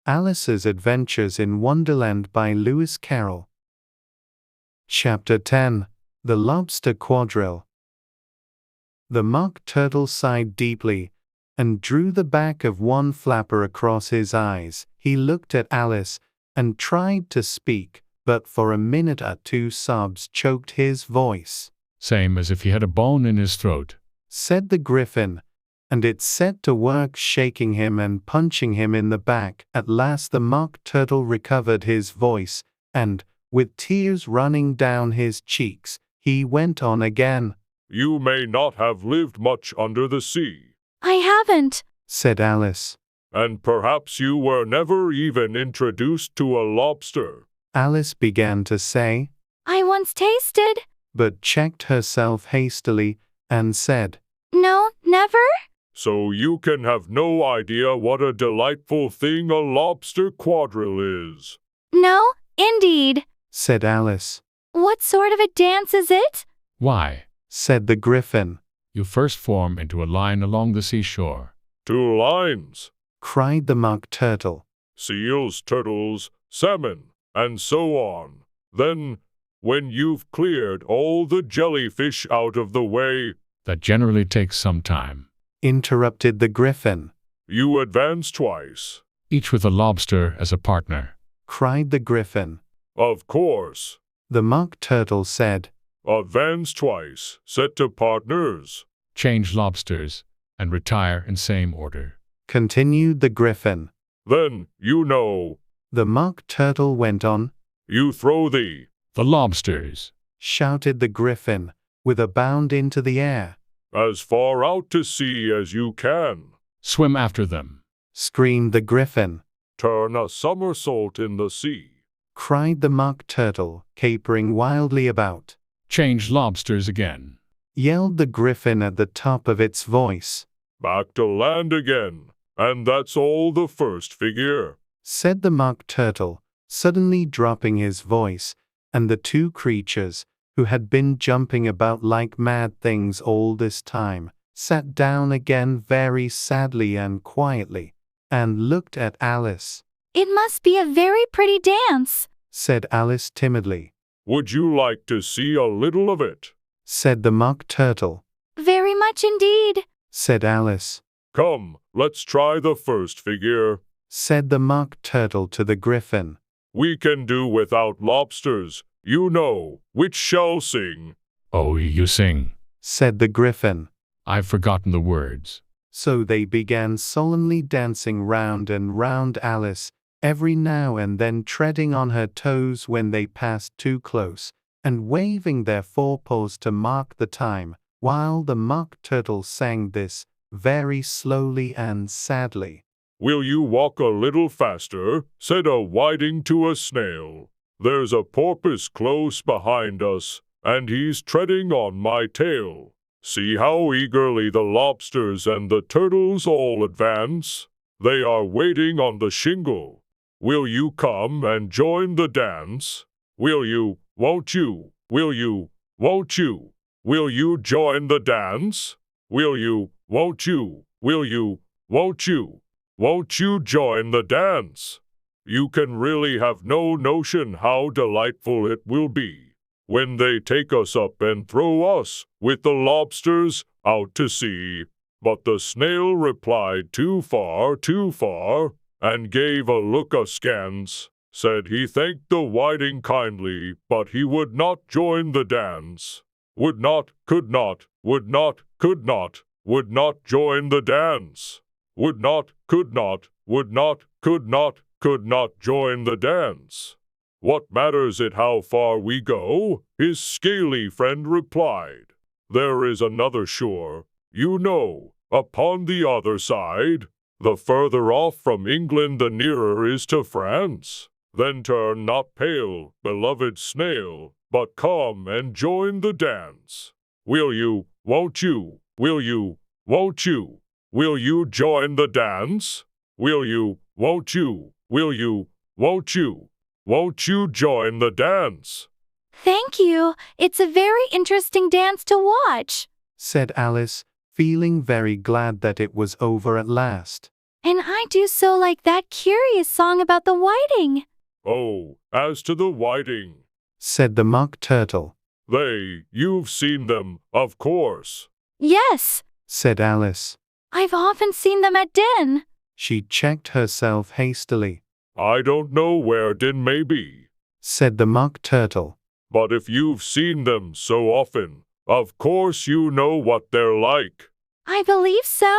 Alice's Adventures in Wonderland by Lewis Carroll. Chapter 10. The Lobster Quadrille. The Mock Turtle sighed deeply and drew the back of one flapper across his eyes. He looked at Alice and tried to speak, but for a minute or two sobs choked his voice. "Same as if he had a bone in his throat," said the Griffin, and it set to work shaking him and punching him in the back. At last the Mock Turtle recovered his voice, and, with tears running down his cheeks, he went on again. "You may not have lived much under the sea," "I haven't," said Alice. "and perhaps you were never even introduced to a lobster." Alice began to say, "I once tasted," but checked herself hastily and said, "No, never." "So you can have no idea what a delightful thing a lobster quadrille is." "No, indeed," said Alice. "What sort of a dance is it?" "Why," said the Griffin. "you first form into a line along the seashore." "Two lines," cried the Mock Turtle. "Seals, turtles, salmon, and so on. Then, when you've cleared all the jellyfish out of the way—" "That generally takes some time," interrupted the Griffin. "You advance twice." "each with a lobster as a partner." cried the Griffin. "Of course," The Mock Turtle said. "Advance twice, set to partners." "Change lobsters, and retire in same order," continued the Griffin. "Then, you know," The Mock Turtle went on. "you throw the lobsters," shouted the Griffin, with a bound into the air. as far out to sea as you can." "swim after them," screamed the Griffin. "Turn a somersault in the sea." cried the Mock Turtle, capering wildly about. "change lobsters again," yelled the Griffin at the top of its voice. "Back to land again, and that's all the first figure," said the Mock Turtle, suddenly dropping his voice, and the two creatures, who had been jumping about like mad things all this time, sat down again very sadly and quietly, and looked at Alice. "It must be a very pretty dance," said Alice timidly. "Would you like to see a little of it?" said the Mock Turtle. "Very much indeed," said Alice. "Come, let's try the first figure," said the Mock Turtle to the Griffin. "We can do without lobsters, you know, which shall sing." "Oh, you sing," said the Griffin. "I've forgotten the words." So they began solemnly dancing round and round Alice, every now and then treading on her toes when they passed too close, and waving their forepaws to mark the time, while the Mock Turtle sang this, very slowly and sadly. "Will you walk a little faster?" said a whiting to a snail. "There's a porpoise close behind us, and he's treading on my tail. See how eagerly the lobsters and the turtles all advance. They are waiting on the shingle. Will you come and join the dance? Will you, won't you, will you, won't you? Will you join the dance? Will you, won't you, will you, won't you? Won't you join the dance? You can really have no notion how delightful it will be when they take us up and throw us, with the lobsters, out to sea." But the snail replied, too far, and gave a look askance. Said he thanked the whiting kindly, but he would not join the dance. Would not, could not, would not, could not, would not join the dance. Would not, could not, would not, could not join the dance. "What matters it how far we go?" his scaly friend replied. "There is another shore, you know, upon the other side. The further off from England the nearer is to France. Then turn not pale, beloved snail, but come and join the dance. Will you, won't you, will you, won't you, will you join the dance? Will you, won't you, will you, won't you, won't you join the dance?" "Thank you. It's a very interesting dance to watch," said Alice, feeling very glad that it was over at last. And I do so like that curious song about the whiting. Oh, as to the whiting, said the Mock Turtle. you've seen them, of course. Yes, Said Alice. I've often seen them at Den. She checked herself hastily. I don't know where Din may be, Said the Mock Turtle. but if you've seen them so often, of course you know what they're like. I believe so.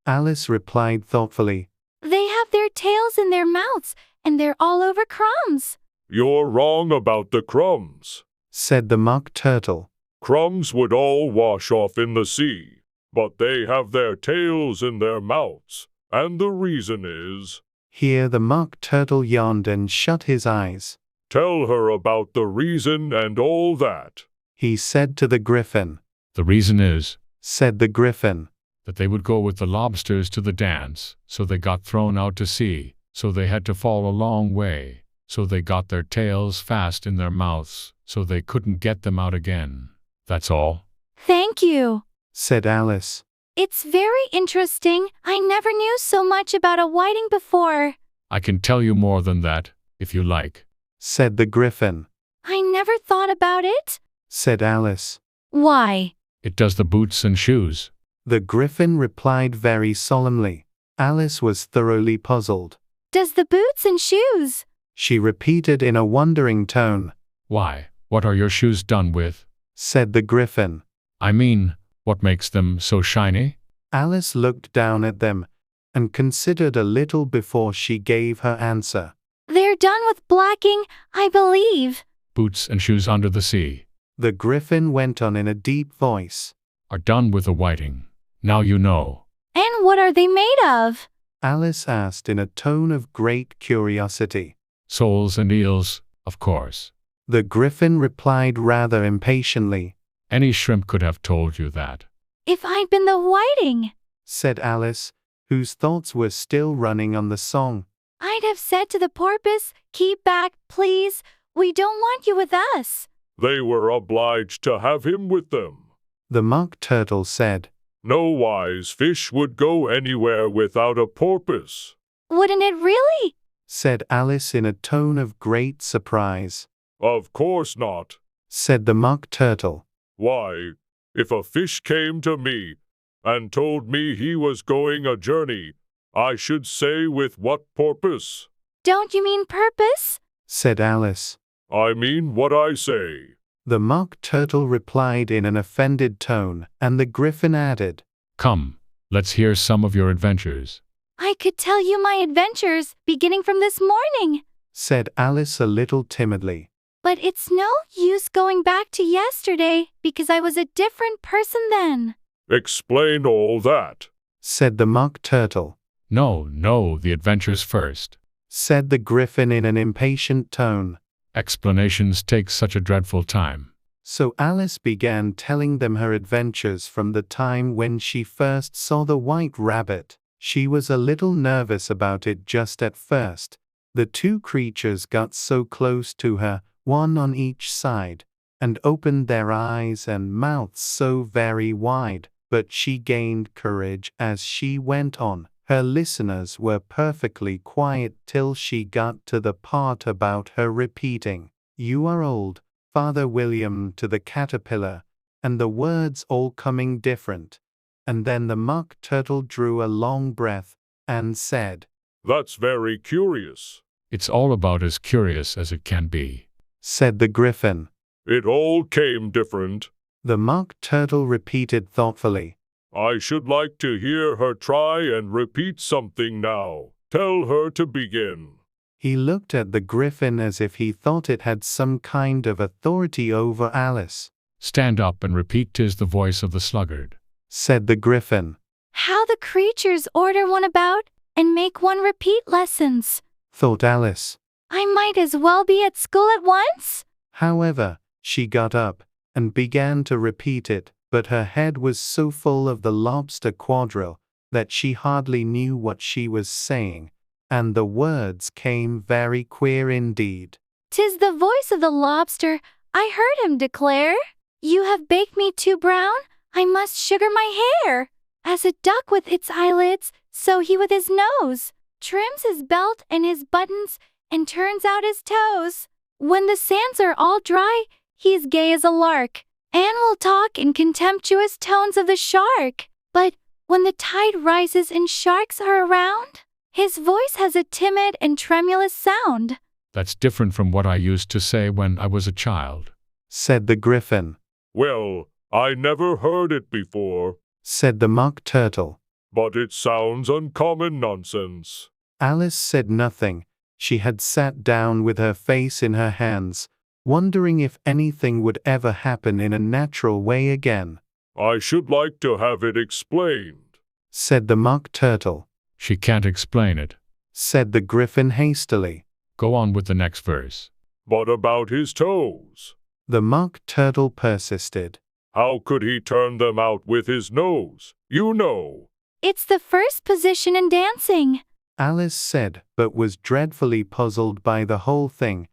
Alice replied thoughtfully. They have their tails in their mouths, and they're all over crumbs. You're wrong about the crumbs. Said the Mock Turtle. Crumbs would all wash off in the sea, but they have their tails in their mouths, and the reason is... Here the Mock Turtle yawned and shut his eyes. Tell her about the reason and all that, He said to the Griffin. The reason is Said the Griffin. that they would go with the lobsters to the dance, so they got thrown out to sea, so they had to fall a long way, so they got their tails fast in their mouths, so they couldn't get them out again. That's all. Thank you. Said Alice. It's very interesting. I never knew so much about a whiting before. I can tell you more than that, if you like. Said the Griffin. I never thought about it. Said Alice. Why? It does the boots and shoes. The Griffin replied very solemnly. Alice was thoroughly puzzled. Does the boots and shoes? She repeated in a wondering tone. Why, what are your shoes done with? Said the Griffin. I mean, what makes them so shiny? Alice looked down at them and considered a little before she gave her answer. They're done with blacking, I believe. Boots and shoes under the sea The Griffin went on in a deep voice. are done with a whiting. Now you know. And what are they made of? Alice asked in a tone of great curiosity. Soles and eels, of course. The Griffin replied rather impatiently. Any shrimp could have told you that. If I'd been the whiting, Said Alice, whose thoughts were still running on the song. I'd have said to the porpoise, keep back, please. We don't want you with us. they were obliged to have him with them. The Mock Turtle said. No wise fish would go anywhere without a porpoise. Wouldn't it really? Said Alice in a tone of great surprise. Of course not. Said the Mock Turtle. Why, if a fish came to me and told me he was going a journey, I should say with what purpose? Don't you mean purpose? Said Alice. I mean what I say. The Mock Turtle replied in an offended tone, and the Griffin added. Come, let's hear some of your adventures. I could tell you my adventures, beginning from this morning. Said Alice a little timidly. But it's no use going back to yesterday, because I was a different person then. Explain all that. Said the Mock Turtle. No, the adventures first. Said the Griffin in an impatient tone. Explanations take such a dreadful time. So Alice began telling them her adventures from the time when she first saw the white rabbit. She was a little nervous about it just at first. The two creatures got so close to her, one on each side, and opened their eyes and mouths so very wide, but she gained courage as she went on. Her listeners were perfectly quiet till she got to the part about her repeating, "You are old, Father William," to the caterpillar, and the words all coming different. And then the Mock Turtle drew a long breath and said, That's very curious. It's all about as curious as it can be. Said the Griffin. It all came different. The Mock Turtle repeated thoughtfully. I should like to hear her try and repeat something now. Tell her to begin. He looked at the Griffin as if he thought it had some kind of authority over Alice. Stand up and repeat, 'tis the voice of the sluggard. Said the Griffin. How the creatures order one about, and make one repeat lessons. Thought Alice. I might as well be at school at once. However, she got up and began to repeat it, but her head was so full of the Lobster Quadrille that she hardly knew what she was saying, and the words came very queer indeed. 'Tis the voice of the lobster, I heard him declare. You have baked me too brown, I must sugar my hair. As a duck with its eyelids So he with his nose trims his belt and his buttons and turns out his toes. When the sands are all dry, he's gay as a lark, and will talk in contemptuous tones of the shark. But when the tide rises and sharks are around, his voice has a timid and tremulous sound. That's different from what I used to say when I was a child, said the Gryphon. Well, I never heard it before, said the Mock Turtle. but it sounds uncommon nonsense. Alice said nothing. She had sat down with her face in her hands, wondering if anything would ever happen in a natural way again. I should like to have it explained, said the Mock Turtle. She can't explain it, said the Gryphon hastily. Go on with the next verse. But about his toes, The Mock Turtle persisted. how could he turn them out with his nose, you know? It's the first position in dancing, Alice said, but was dreadfully puzzled by the whole thing,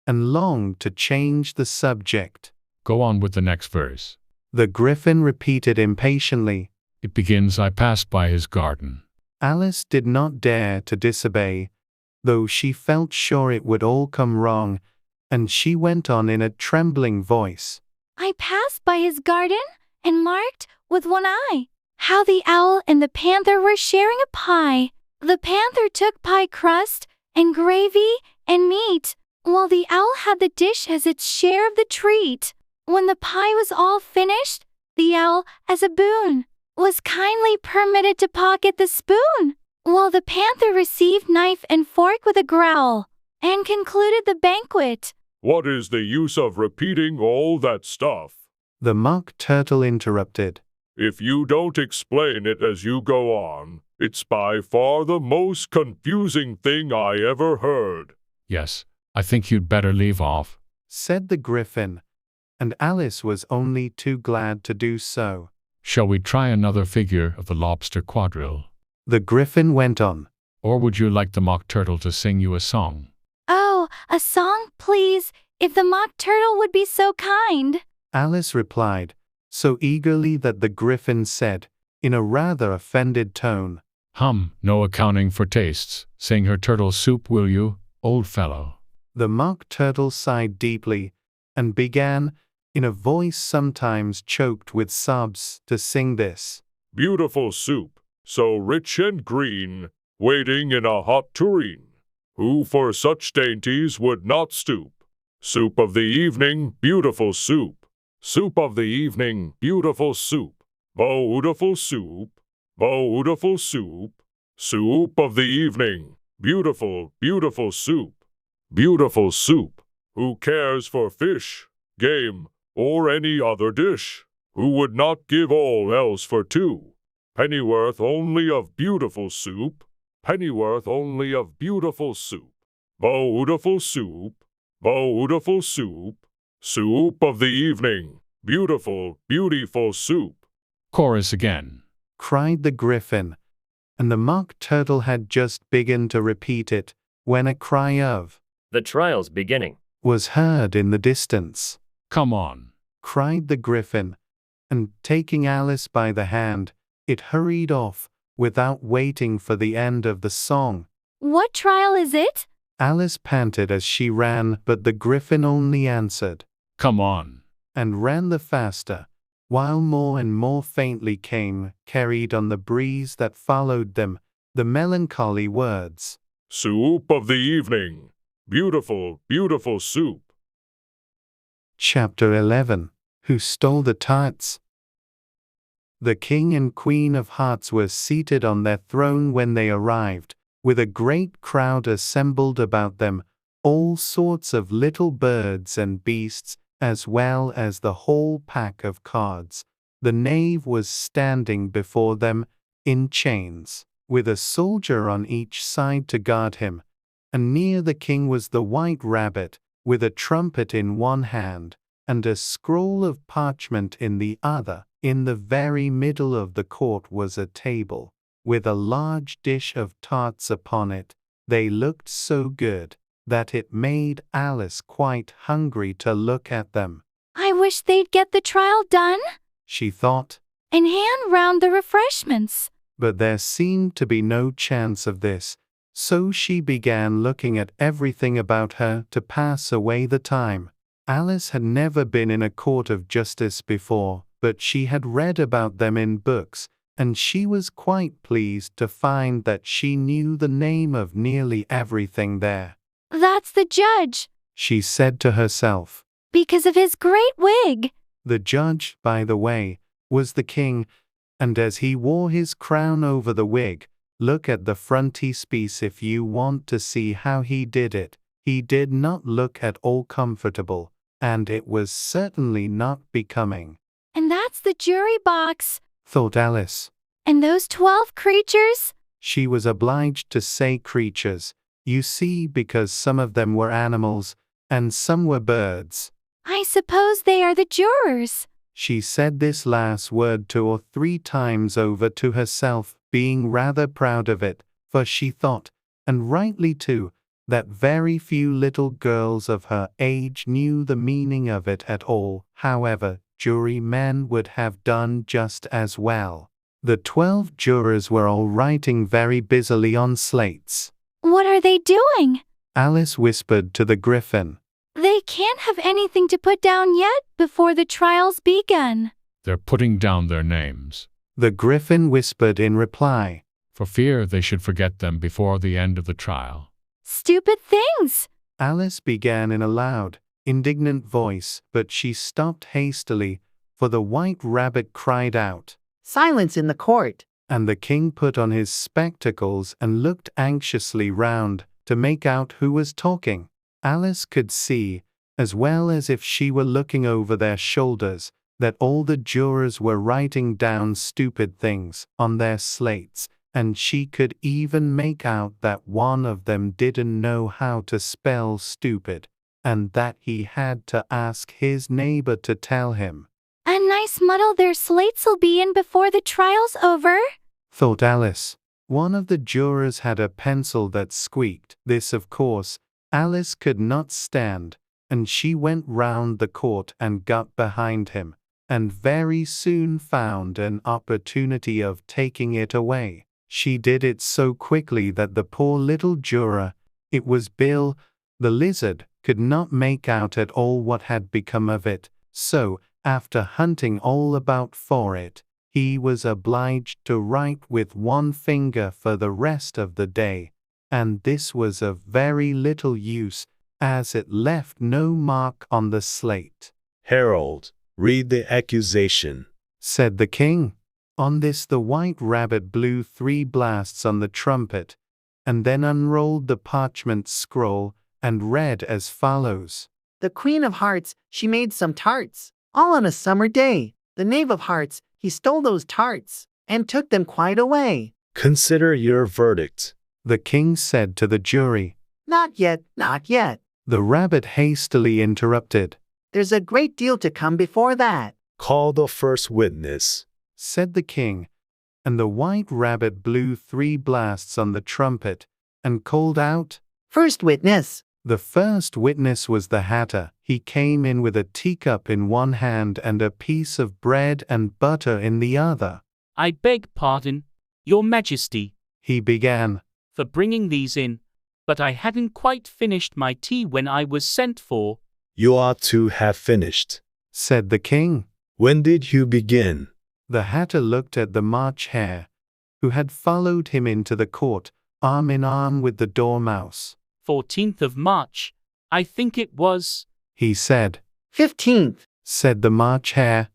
and longed to change the subject. Go on with the next verse. The Gryphon repeated impatiently. It begins, I passed by his garden. Alice did not dare to disobey, though she felt sure it would all come wrong, and she went on in a trembling voice. I passed by his garden and marked with one eye how the owl and the panther were sharing a pie. The panther took pie crust and gravy and meat, while the owl had the dish as its share of the treat. When the pie was all finished, the owl, as a boon, was kindly permitted to pocket the spoon, while the panther received knife and fork with a growl, and concluded the banquet. What is the use of repeating all that stuff? The Mock Turtle interrupted. If you don't explain it as you go on, it's by far the most confusing thing I ever heard. Yes, I think you'd better leave off, said the Gryphon, and Alice was only too glad to do so. Shall we try another figure of the Lobster Quadrille? The Gryphon went on. Or would you like the Mock Turtle to sing you a song? Oh, a song, please, if the Mock Turtle would be so kind. Alice replied, so eagerly that the Gryphon said, in a rather offended tone, No accounting for tastes. Sing her turtle soup, will you, old fellow? The Mock Turtle sighed deeply, and began, in a voice sometimes choked with sobs, to sing this. Beautiful soup, so rich and green, waiting in a hot tureen. Who for such dainties would not stoop? Soup of the evening, beautiful soup. Soup of the evening, beautiful soup. Beautiful soup, beautiful soup. Soup of the evening, beautiful, beautiful soup. Beautiful soup. Who cares for fish, game, or any other dish? Who would not give all else for two? Pennyworth only of beautiful soup. Pennyworth only of beautiful soup. Beautiful soup, beautiful soup. Soup of the evening, beautiful, beautiful soup. Chorus again, cried the Gryphon, and the Mock Turtle had just begun to repeat it, when a cry of, The trial's beginning. was heard in the distance. Come on, cried the Gryphon, and taking Alice by the hand, it hurried off, without waiting for the end of the song. What trial is it? Alice panted as she ran, but the Gryphon only answered, come on, and ran the faster, while more and more faintly came, carried on the breeze that followed them, the melancholy words. Soup of the evening, beautiful, beautiful soup. Chapter 11. Who Stole the Tarts? The King and Queen of Hearts were seated on their throne when they arrived, with a great crowd assembled about them, all sorts of little birds and beasts, as well as the whole pack of cards. The knave was standing before them, in chains, with a soldier on each side to guard him, and near the king was the White Rabbit, with a trumpet in one hand, and a scroll of parchment in the other. In the very middle of the court was a table, with a large dish of tarts upon it. They looked so good that it made Alice quite hungry to look at them. I wish they'd get the trial done, She thought. and hand round the refreshments. But there seemed to be no chance of this, so she began looking at everything about her to pass away the time. Alice had never been in a court of justice before, but she had read about them in books, and she was quite pleased to find that she knew the name of nearly everything there. That's the judge, She said to herself. because of his great wig. The judge, by the way, was the king, and as he wore his crown over the wig, look at the frontispiece if you want to see how he did it. He did not look at all comfortable, and it was certainly not becoming. And that's the jury box. Thought Alice. And those 12 creatures? She was obliged to say creatures, you see, because some of them were animals, and some were birds. I suppose they are the jurors. She said this last word 2 or 3 times over to herself, being rather proud of it, for she thought, and rightly too, that very few little girls of her age knew the meaning of it at all. However, jurymen would have done just as well. The 12 jurors were all writing very busily on slates. What are they doing? Alice whispered to the griffin. They can't have anything to put down yet before the trial's begun. They're putting down their names, The griffin whispered in reply. for fear they should forget them before the end of the trial. Stupid things! Alice began in a loud, indignant voice, but she stopped hastily, for the white rabbit cried out. Silence in the court. And the king put on his spectacles and looked anxiously round to make out who was talking. Alice could see, as well as if she were looking over their shoulders, that all the jurors were writing down stupid things on their slates, and she could even make out that one of them didn't know how to spell stupid, and that he had to ask his neighbor to tell him. A nice muddle their slates'll be in before the trial's over. Thought Alice. One of the jurors had a pencil that squeaked. This, of course, Alice could not stand, and she went round the court and got behind him, and very soon found an opportunity of taking it away. She did it so quickly that the poor little juror, it was Bill, the lizard, could not make out at all what had become of it, so, after hunting all about for it, he was obliged to write with one finger for the rest of the day, and this was of very little use, as it left no mark on the slate. Harold, read the accusation, Said the king. On this the white rabbit blew 3 blasts on the trumpet, and then unrolled the parchment scroll, and read as follows. The Queen of Hearts, she made some tarts, all on a summer day. The Knave of Hearts, he stole those tarts, and took them quite away. Consider your verdict. The king said to the jury. Not yet, not yet. The rabbit hastily interrupted. There's a great deal to come before that. Call the first witness, Said the king, and the white rabbit blew 3 blasts on the trumpet, and called out. First witness. The first witness was the hatter. He came in with a teacup in one hand and a piece of bread and butter in the other. I beg pardon, Your Majesty, He began. for bringing these in, but I hadn't quite finished my tea when I was sent for. You ought to have finished. Said the king. When did you begin? The hatter looked at the March Hare, who had followed him into the court, arm in arm with the Dormouse. 14th of March, I think it was. He said. 15th. Said the March Hare.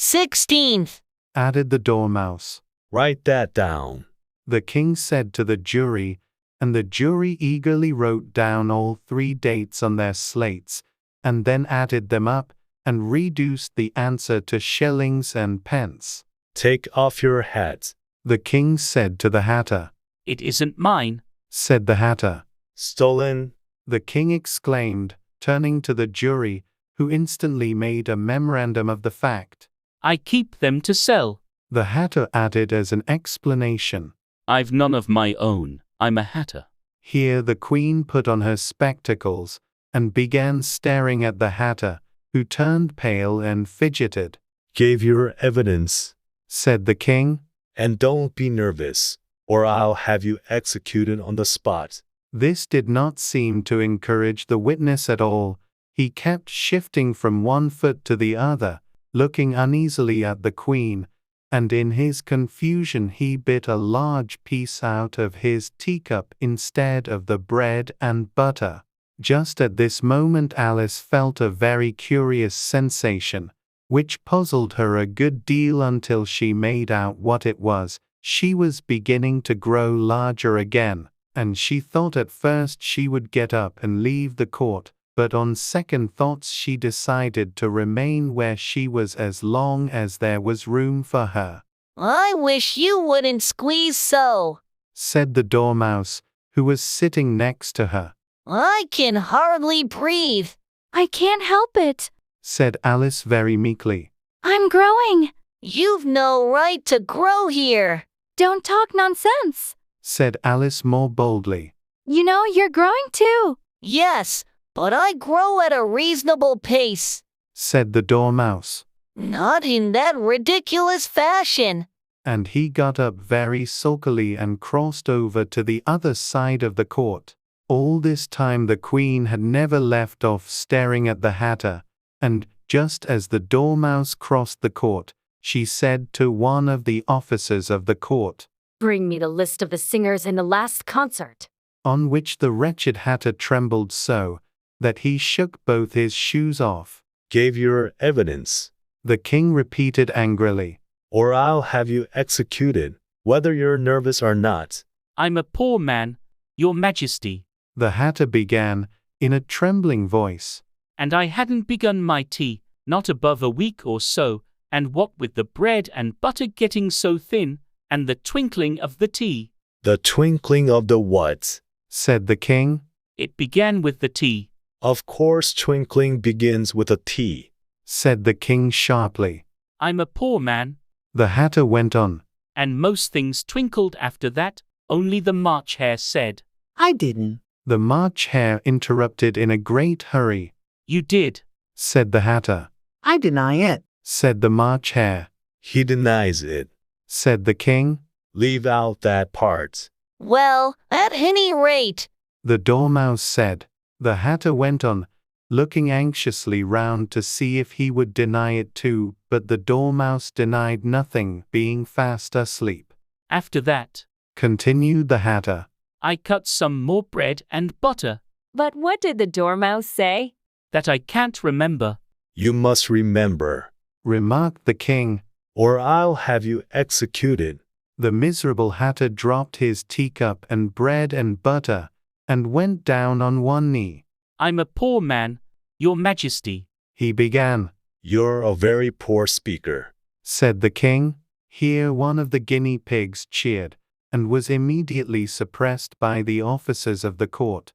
16th. Added the Dormouse. Write that down. The king said to the jury, and the jury eagerly wrote down all 3 dates on their slates, and then added them up, and reduced the answer to shillings and pence. Take off your hat. The king said to the hatter. It isn't mine. Said the hatter. Stolen. The king exclaimed, turning to the jury, who instantly made a memorandum of the fact. I keep them to sell. The hatter added as an explanation. I've none of my own. I'm a hatter. Here the queen put on her spectacles, and began staring at the hatter, who turned pale and fidgeted. Gave your evidence. Said the king. And don't be nervous, or I'll have you executed on the spot. This did not seem to encourage the witness at all. He kept shifting from one foot to the other, looking uneasily at the Queen, and in his confusion he bit a large piece out of his teacup instead of the bread and butter. Just at this moment Alice felt a very curious sensation, which puzzled her a good deal until she made out what it was. She was beginning to grow larger again, and she thought at first she would get up and leave the court, but on second thoughts she decided to remain where she was as long as there was room for her. I wish you wouldn't squeeze so. Said the Dormouse, who was sitting next to her. I can hardly breathe. I can't help it. Said Alice very meekly. I'm growing. You've no right to grow here. Don't talk nonsense. Said Alice more boldly. You know you're growing too. Yes, but I grow at a reasonable pace. Said the Dormouse. Not in that ridiculous fashion. And he got up very sulkily and crossed over to the other side of the court. All this time the Queen had never left off staring at the Hatter, and, just as the Dormouse crossed the court, she said to one of the officers of the court, Bring me the list of the singers in the last concert. On which the wretched Hatter trembled so that he shook both his shoes off. Gave your evidence. The King repeated angrily. Or I'll have you executed, whether you're nervous or not. I'm a poor man, Your Majesty. The Hatter began, in a trembling voice. And I hadn't begun my tea, not above a week or so, and what with the bread and butter getting so thin, and the twinkling of the tea. The twinkling of the what? Said the King. It began with the tea. Of course twinkling begins with a T. Said the King sharply. I'm a poor man. The Hatter went on. And most things twinkled after that, only the March Hare said. I didn't. The March Hare interrupted in a great hurry. You did. Said the Hatter. I deny it. Said the March Hare. He denies it. Said the King. Leave out that part. Well, at any rate. The Dormouse said. The Hatter went on, looking anxiously round to see if he would deny it too, but the Dormouse denied nothing, being fast asleep. After that, Continued the Hatter, I cut some more bread and butter. But what did the Dormouse say? That I can't remember. You must remember. remarked the King. Or I'll have you executed. The miserable Hatter dropped his teacup and bread and butter, and went down on one knee. I'm a poor man, Your Majesty. He began. You're a very poor speaker. Said the King. Here one of the guinea pigs cheered, and was immediately suppressed by the officers of the court.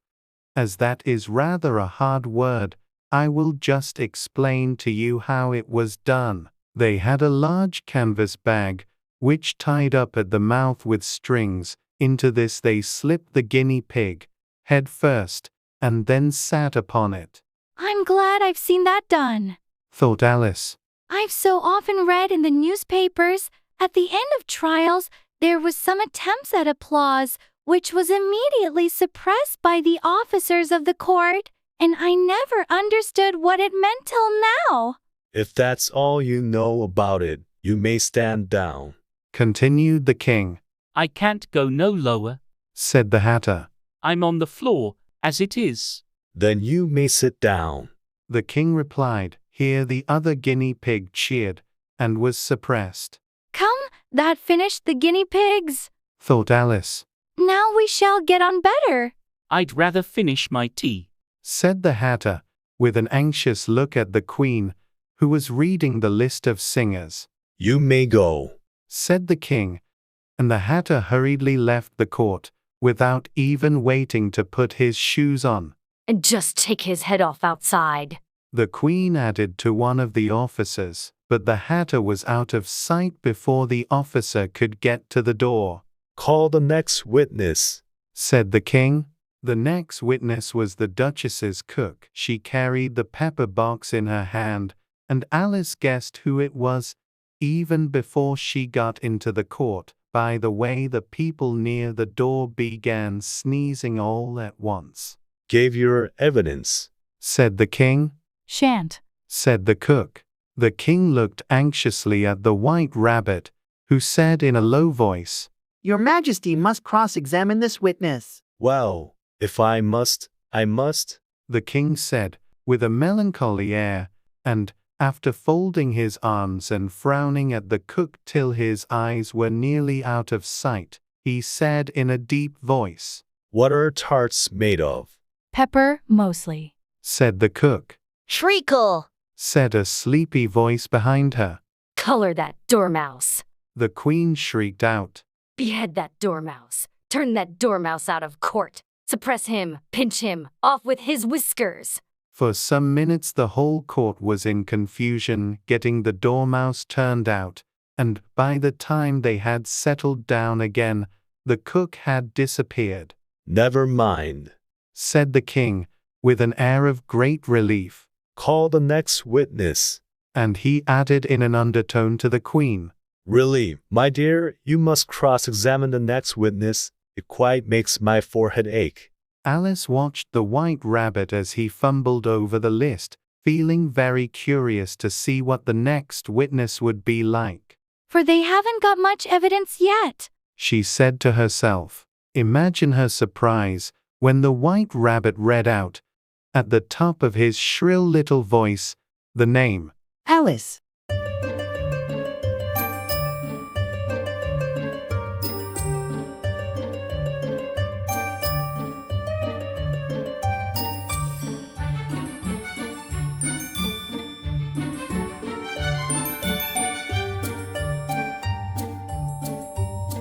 As that is rather a hard word, I will just explain to you how it was done. They had a large canvas bag, which tied up at the mouth with strings. Into this they slipped the guinea pig, head first, and then sat upon it. I'm glad I've seen that done. Thought Alice. I've so often read in the newspapers, at the end of trials, there was some attempts at applause, which was immediately suppressed by the officers of the court, and I never understood what it meant till now. If that's all you know about it, you may stand down. Continued the King. I can't go no lower. Said the Hatter. I'm on the floor, as it is. Then you may sit down. The King replied. Here the other guinea pig cheered, and was suppressed. Come, that finished the guinea pigs. Thought Alice. Now we shall get on better. I'd rather finish my tea. Said the Hatter, with an anxious look at the Queen, who was reading the list of singers. You may go. Said the King, and the Hatter hurriedly left the court, without even waiting to put his shoes on. And just take his head off outside. The Queen added to one of the officers, but the Hatter was out of sight before the officer could get to the door. Call the next witness. Said the King. The next witness was the Duchess's cook. She carried the pepper box in her hand, and Alice guessed who it was. even before she got into the court. By the way, the people near the door began sneezing all at once. Gave your evidence, Said the king. Shan't, Said the cook. The king looked anxiously at the White Rabbit, who said in a low voice, Your Majesty must cross-examine this witness. Well, if I must, I must. The king said, with a melancholy air, and, after folding his arms and frowning at the cook till his eyes were nearly out of sight, he said in a deep voice, What are tarts made of? pepper mostly. Said the cook. Treacle. Said a sleepy voice behind her. Color that dormouse. The queen shrieked out. Behead that dormouse. Turn that dormouse out of court. Suppress him. Pinch him. Off with his whiskers. For some minutes the whole court was in confusion getting the dormouse turned out, and by the time they had settled down again, the cook had disappeared. Never mind. Said the king, with an air of great relief. Call the next witness. And he added in an undertone to the queen, Really, my dear, you must cross-examine the next witness. It quite makes my forehead ache. Alice watched the White Rabbit as he fumbled over the list, feeling very curious to see what the next witness would be like. For they haven't got much evidence yet. She said to herself. Imagine her surprise when the White Rabbit read out, at the top of his shrill little voice, the name. Alice.